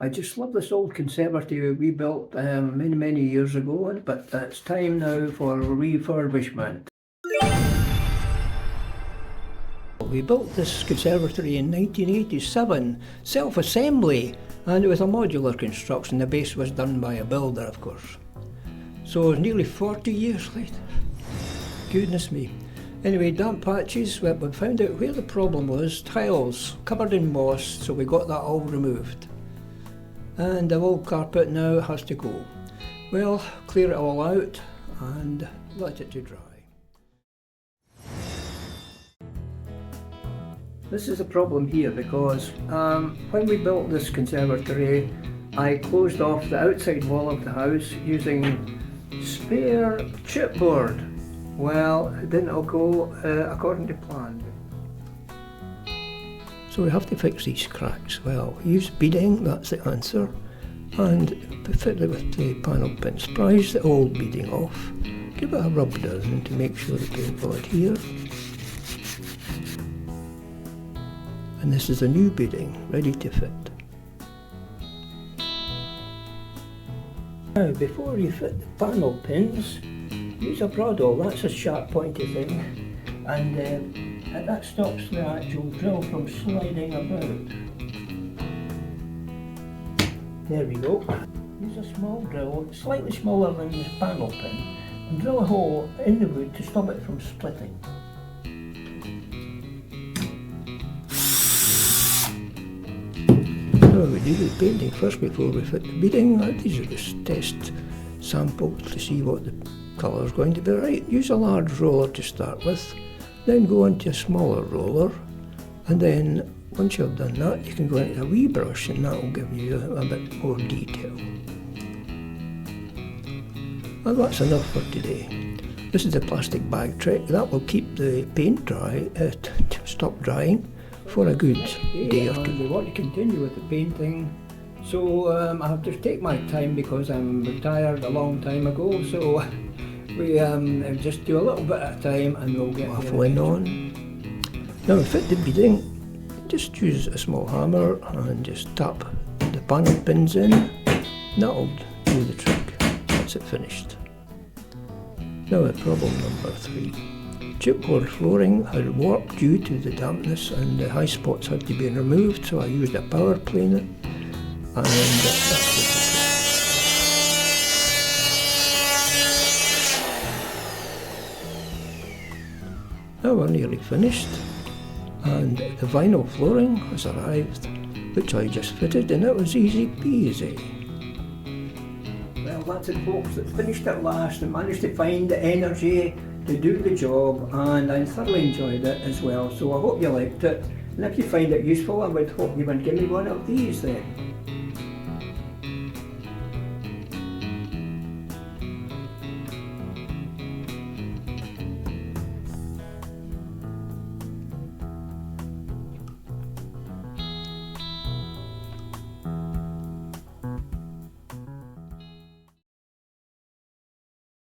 I just love this old conservatory we built many years ago, but it's time now for refurbishment. We built this conservatory in 1987, self-assembly, and it was a modular construction. The base was done by a builder, of course. So it's nearly 40 years later. Goodness me. Anyway, damp patches, we found out where the problem was. Tiles covered in moss, so we got that all removed. And the old carpet now has to go. Well, clear it all out and let it to dry. This is a problem here because when we built this conservatory, I closed off the outside wall of the house using spare chipboard. Well, it didn't all go according to plan. So we have to fix these cracks. Well, use beading, that's the answer, and fit it with the panel pins. Prise the old beading off, give it a rub down to make sure the paint will adhere. And this is the new beading, ready to fit. Now, before you fit the panel pins, use a bradawl. That's a sharp pointy thing, and that stops the actual drill from sliding about. There we go. Use a small drill, slightly smaller than the panel pin, and drill a hole in the wood to stop it from splitting. So we do the painting first before we fit the beading. These are just test samples to see what the colour is going to be right. Use a large roller to start with, then go into a smaller roller, and then once you've done that you can go into a wee brush and that will give you a bit more detail. Well, that's enough for today. This is the plastic bag trick. That will keep the paint dry, stop drying for a good day or two. We want to continue with the painting, so I have to take my time because I'm retired a long time ago, so we just do a little bit at a time and we'll get waffling on. Now we fit the beading, just use a small hammer and just tap the panel pins in. That'll do the trick. That's it finished. Now problem number 3. Chipboard flooring had warped due to the dampness and the high spots had to be removed, so I used a power planer and that's it. Now we're nearly finished and the vinyl flooring has arrived, which I just fitted, and it was easy peasy. Well, that's it folks, it's finished at last and managed to find the energy to do the job, and I thoroughly enjoyed it as well, so I hope you liked it, and if you find it useful I would hope you would give me one of these then.